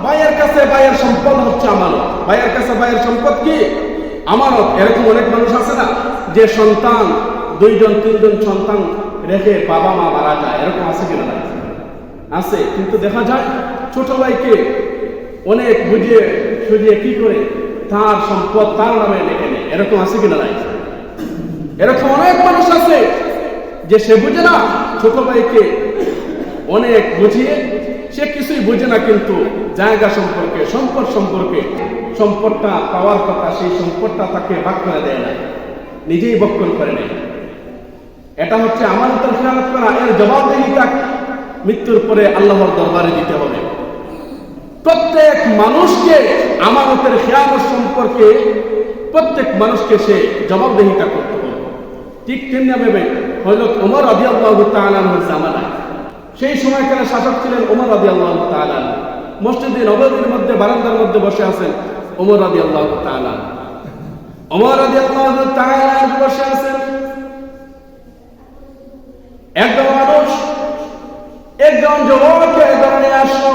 ভাইয়ের কাছে ভাইয়ের সম্পদ হচ্ছে আমানত। ভাইয়ের কাছে ভাইয়ের সম্পদ কি? আমানত। এরকম অনেক মানুষ আছে না, যে সন্তান 2 জন 3 জন সন্তান রেখে বাবা মা মারা যায়, এরকম আছে কিনা? না আছে। কিন্তু দেখা যায় ছোট ভাইকে অনেক বুঝিয়ে সুঝিয়ে কি করে তার সম্পদ তার নামে লিখে নেয়, এরকম আছে কিনা? নাই। এরকম অনেক মানুষ আছে যে সে বুঝে না, ছোট ভাইকে অনেক বুঝিয়ে সে কিছুই বুঝে না, কিন্তু জায়গা সম্পর্কে সম্পদ সম্পর্কে সম্পদটা পাওয়ার কথা সেই সম্পদটা তাকে ভাগ করে দেয় না, নিজেই বক্ষণ করে নেয়। এটা হচ্ছে আমানতের খেয়ানত করা। এর জবাবদিহিতা মৃত্যুর পরে আল্লাহর দরবারে দিতে হবে। প্রত্যেক মানুষকে আমানতের খেয়ানত সম্পর্কে প্রত্যেক মানুষকে সে জবাবদিহিতা করতে হবে। ঠিক তেমনি ভাবে হযরত ওমর রাদিয়াল্লাহু তাআলা আনহুর জামানায়, সেই সময়কার শাসক ছিলেন ওমর রাদিয়াল্লাহু তাআলা। মসজিদে নববীর মধ্যে বারান্দার মধ্যে বসে আছেন ওমর রাদিয়াল্লাহু তাআলা। ওমর রাদিয়াল্লাহু তাআলা বসে আছেন। একজন মানুষ একজন যুবককে ধরে আসলো।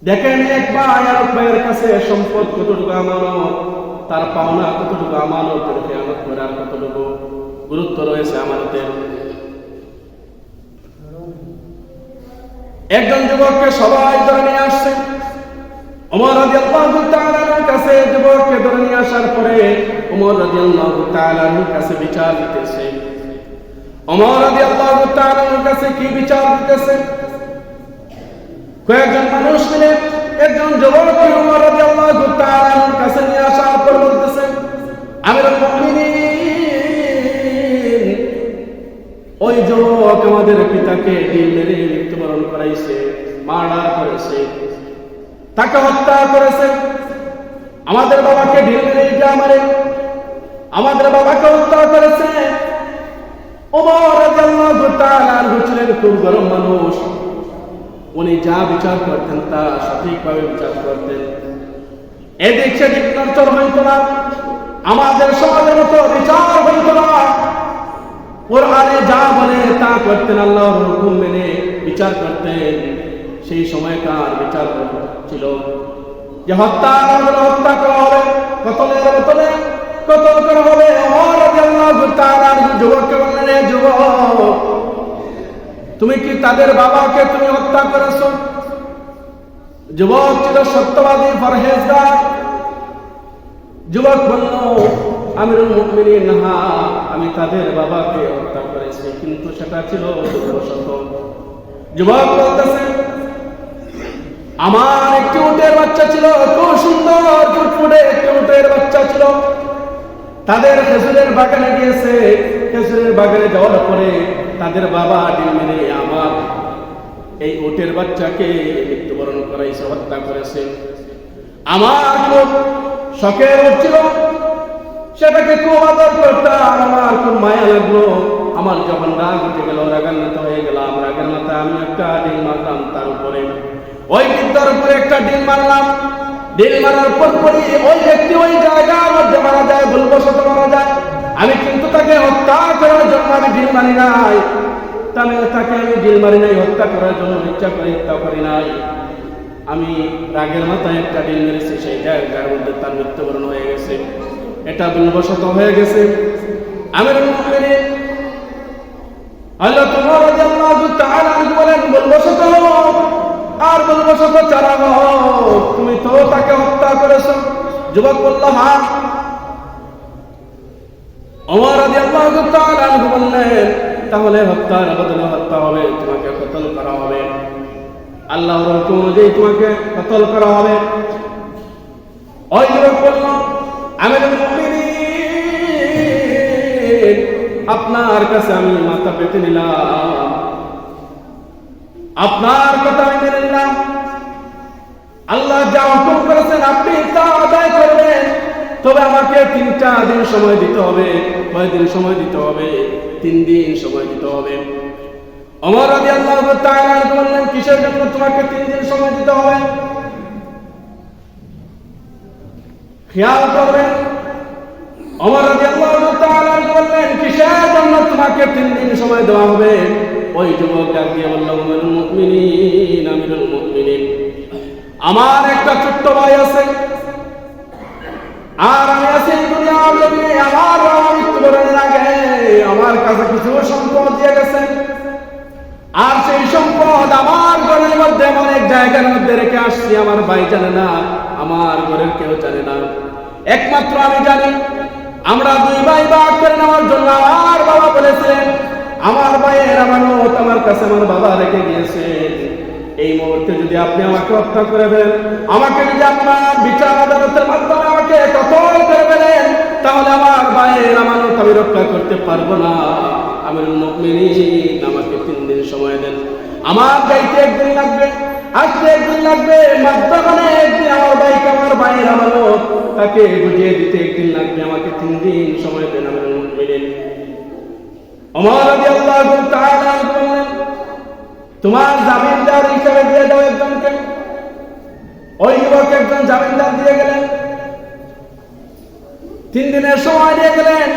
দেখেন এক ভাই আর ভাইয়ের কাছে সম্পদ কতটুকু আমানত, তার পাওনা কতটুকু আমানত, খেয়ানত করার কতটুকু গুরুত্ব রয়েছে আমানতের। একজন যুবককে সবাই ধরে নিয়ে আসছে। ওমর রাদিয়াল্লাহু তাআলার কাছে যুবককে ধরে নিয়ে আসার পরে ওমর রাদিয়াল্লাহু তাআলার কাছে বিচার দিতেছে। ওমর রাদিয়াল্লাহু তাআলার কাছে কি বিচার দিতেছে? কয়েকজন মানুষ মিলে একজন যুবককে ওমর রাদিয়াল্লাহু তাআলার কাছে নিয়ে আসার পর বলতেছে, আমিরুল মুমিনিন, ওই যুবক আমাদের পিতাকে ঢিল মেরে মৃত্যুবরণ করাইছে, মার্ডার করেছে, তাকে হত্যা করেছে। আমাদের বাবাকে ঢিল মেরে ইটা মারে আমাদের বাবাকে হত্যা করেছে। ওমর রাদিয়াল্লাহু তাআলা ছিলেন খুব গরম মানুষ। উনি যা বিচার করতেন তা সঠিকভাবে বিচার করতেন। এদিক সেদিক নড়চড় হইত না, আমাদের সমাজের মতো বিচার হইত না। কোরআনে যা বলে তা করতেন, আল্লাহর হুকুম মেনে বিচার করতেন। সেই সময়কার বিচার ছিল যে হত্যা করা হবে, কতলের বদলে কতল করা হবে। ওমর রাদিয়াল্লাহু তাআলা যুবককে বললেন, যুবক, তুমি কি তাদের বাবাকে তুমি হত্যা করেছো? যুবক ছিল সত্যবাদী, পরহেজগার। যুবক বলল, আমিরুল মুমিনিন, না, আমি তাদের বাবাকে হত্যা করেছি, কিন্তু সেটা ছিল দুর্বশত। যুবক বলতেছে, আমার একটি উটের বাচ্চা ছিল, খুব সুন্দর ফুটফুটে একটি উটের বাচ্চা ছিল। তাদের খেজুরের বাগানে গিয়েছে। খেজুরের বাগানে যাওয়ার পরে তাদের বাবা ঢিল মেরে আমার এই উটের বাচ্চাকে মৃত্যুবরণ করাইছে, হত্যা করেছে। আমার খুব শখের হচ্ছিল, সেটাকে খুব আদর করতাম, আমার খুব মায়া লাগলো। আমার যখন রাগ উঠে গেল, রাগান্বিত হয়ে গেলাম, রাগের মাথায় আমি একটা ঢিল মারলাম তার উপরে। ওই বৃদ্ধর উপরে একটা ঢিল মারলাম। ঢিল মারার পরপরই ওই ব্যক্তি ওই জায়গার মধ্যে মারা যায়, ভুলবশত মারা যায়। আমি কিন্তু তাকে হত্যা করার জন্য আমি ঢিল মারি নাই, তাকে আমি ঢিল মারি নাই, হত্যা করার জন্য ইচ্ছা করে হত্যা করি নাই। আমি রাগের মাথায় একটা ঢিল মেরেছি, সেই জায়গার মধ্যে তার মৃত্যুবরণ হয়ে গেছে। এটা ভুলবশত হয়ে গেছে। আমিরুল মুমিনিন হযরত ওমর রাদিয়াল্লাহু তাআলা বলেন, ভুলবশত আর ভুলবশত ছাড়া হোক, তুমি তো তাকে হত্যা করেছো। যুবক বলল, হ্যাঁ। ওমর রাদিয়াল্লাহু তাআলা বললেন, তাহলে হত্যার বদলে হত্যা হবে, তোমাকে কতল করা হবে। আল্লাহর হুকুম অনুযায়ী তোমাকে কতল করা হবে। ওই যুবক বলল, আমিরুল মুমিনিন, আপনার কাছে আমি মাথা পেতে নিলাম, আপনার কথা আমি মেনে নিলাম। আল্লাহ যা হুকুম করেছেন আপনি তা আদায় করবেন, তবে আমাকে 3টা দিন সময় দিতে হবে। কয়দিন সময় দিতে হবে? 3 দিন সময় দিতে হবে। ওমর রাদিয়াল্লাহু তাআলা বললেন, কিসের জন্য তোমাকে 3 দিন সময় দিতে হবে? খেয়াল করবেন। ওমর রাদিয়াল্লাহু তাআলা বললেন, কিসের জন্য তোমাকে 3 দিন সময় দেওয়া হবে? ওই যুবক ডাক দিয়ে বলল, আমিরুল মুমিনিন, আমিরুল মুমিনিন, আমার একটা ছোট্ট ভাই আছে, আর আমি আছি এই দুনিয়ার জমিনে। আমার বাবা মৃত্যুবরণের আগে আমার কাছে কিছু সম্পদ দিয়ে গেছেন, আর সেই সম্পদ আমার ঘরের মধ্যে অনেক জায়গার মধ্যে রেখে আসছি। আমার ভাই জানে না, আমার ঘরের কেউ জানে না, একমাত্র আমি জানি। আমরা দুই ভাই ভাগ করে নেওয়ার জন্য আমার বাবা বলেছিলেন, আমার ভাইয়ের আমানত আমার কাছে আমার বাবা রেখে গিয়েছেন। এই মুহূর্তে যদি আপনি আমাকে হত্যা করে ফেলেন, আমাকে যদি আপনার বিচার আদালতের মাধ্যমে আমাকে কতল করে ফেলেন, তাহলে আমার ভাইয়ের আমানত আমি রক্ষা করতে পারবো না। আমিরুল মুমিনিন, আমাকে 3 দিন সময় দেন। আমার যাইতে 1 দিন লাগবে, আসতে 1 দিন লাগবে, মাঝখানে 1 দিন আমার ভাইকে, আমার ভাইয়ের আমানত তাকে বুঝিয়ে দিতে 1 দিন লাগবে। আমাকে 3 দিন সময় দেন আমিরুল মুমিনিন। ওমর রাদিয়াল্লাহু তাআলা বললেন, তোমার জামিনদার হিসেবে দিয়ে দাও একজনকে। ওই যুবক একজন জামিনদার দিয়ে গেলেন। 3 দিনের সময় দিয়ে গেলেন।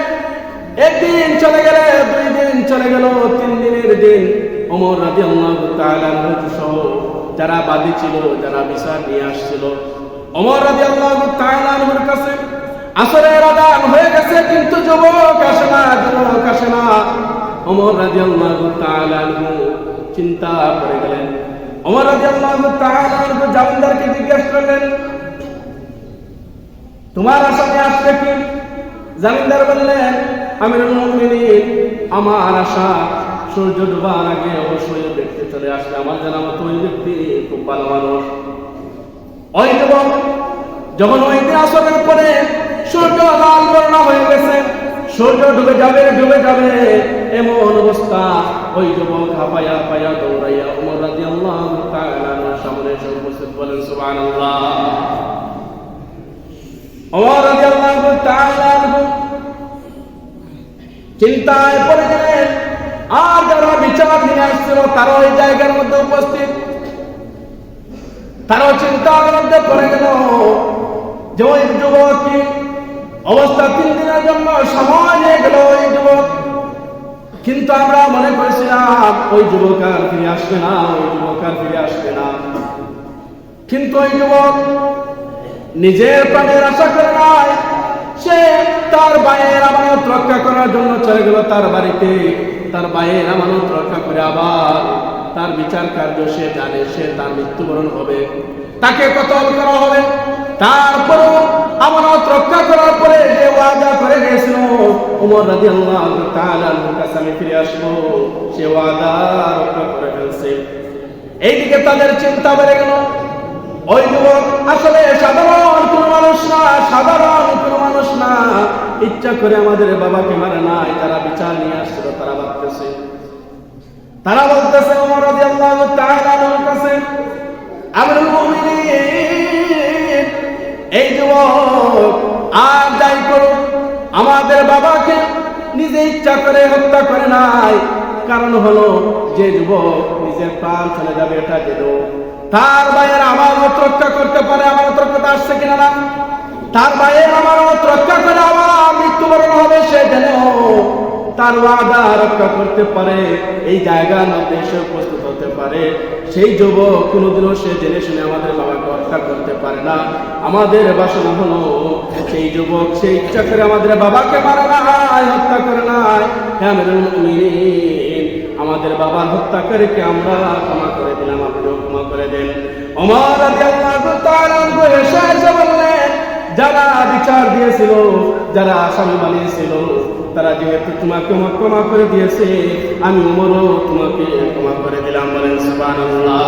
1 দিন চলে গেলে, 2 দিন চলে গেল, 3 দিনের দিন ওমর রাদিয়াল্লাহু তাআলা সহ যারা বাদী ছিল, যারা বিচার নিয়ে আসছিল, ওমর রাদিয়াল্লাহু তাআলা এর কাছে আসরের আযান হয়ে গেছে, কিন্তু যুবক আসে না, যুবক আসে না। ওমর রাদিয়াল্লাহু তাআলা চিন্তা করে গেলেন। ওমর রাদিয়াল্লাহু তাআলা জামিনদারকে জিজ্ঞাসা করলেন, তোমার আসামি আসবে কি? জামিনদার বললেন, আমিরুল মুমিনিন, আমার আশা সূর্য ডোবার আগে অবশ্যই দেখতে চলে আসবে। আমার জানা মতো ওই ব্যক্তি খুব ভালো মানুষ। ওই যুবক যখন ওই দিন আসরের পরে সূর্য লাল বর্ণ হয়ে গেছে, সূর্য ডুবে যাবে, ডুবে যাবে, এমন অবস্থা, ওই যুবক হাঁপাইয়া পাইয়া দৌড়াইয়া ওমর রাদিয়াল্লাহু তাআলার সামনে এসে উপস্থিত, বলেন সুবহানাল্লাহ। ওমর রাদিয়াল্লাহু তাআলা চিন্তায় পড়ে গেলেন। আর যারা বিচার নিয়ে আসছিল তারা ওই জায়গার মধ্যে উপস্থিত, তারাও চিন্তার মধ্যে পড়ে গেল যে ওই যুবক কি অবস্থা। 3 দিনের জন্য সময় নিয়ে গেল ওই যুবক, কিন্তু আমরা মনে করেছিলাম ওই যুবক আর ফিরে আসবে না, ওই যুবক আর ফিরে আসবে না। কিন্তু ওই যুবক নিজের প্রাণের আশা করে নাই, সে তার ভাইয়ের আমানত রক্ষা করার জন্য চলে গেল তার বাড়িতে। তার ভাইয়ের আমানত রক্ষা করে আবার তার বিচার কার্য, সে জানে সে তার মৃত্যুবরণ হবে, তাকে কতল করা হবে। তারপরও আমানত রক্ষা করার পরে যে ওয়াদা করে গিয়েছিল ওমর রাদিয়াল্লাহু তাআলার কাছে আমি ফিরে আসবো, সে ওয়াদা রক্ষা করে ফেলছে। এইদিকে তাদের চিন্তা বেড়ে গেল। ওই যুবক আসলে সাধারণ কোনো মানুষ না, সাধারণ কোনো মানুষ না, ইচ্ছা করে আমাদের বাবাকে মারে নাই। যারা বিচার নিয়ে আসছিল তারা ভাবতেছে, তারা বলতেছে ওমর রাদিয়াল্লাহু তাআলার কাছে, আমিরুল মুমিনিন, এই যুবক আর যাই করুক, আমাদের বাবাকে নিজে ইচ্ছা করে হত্যা করে নাই। কারণ হলো যে যুবক নিজের প্রাণ চলে যাবে এটা যেন তার ভাইয়ের আমানত রক্ষা করতে পারে। আমানত রক্ষা আসছে কিনা না, তার ভাইয়ের আমানত রক্ষা করে আমার মৃত্যুবরণ হবে, সে যেন তার ওয়াদা রক্ষা করতে পারে, এই জায়গার মধ্যে সে উপস্থিত হতে পারে। সেই যুবক কোনোদিনও সে জেনে শুনে আমাদের বাবাকে হত্যা করতে পারে না। আমাদের বাসনা হলো সেই যুবক সে ইচ্ছা করে আমাদের বাবাকে মারে নাই, হত্যা করে নাই। আমিরুল মুমিনিন, আমাদের বাবার হত্যাকারীকে আমরা ক্ষমা করে দিলাম, আপনিও ক্ষমা করে দেন। ওমর রাদিয়াল্লাহু তাআলা এসে বললেন, যারা বিচার দিয়েছিল, যারা আসামি বানিয়েছিল, তারা যেহেতু তোমাকে ক্ষমা করে দিয়েছে, আমি ওমরও তোমাকে ক্ষমা করে দিলাম, বলেন সুবহানাল্লাহ।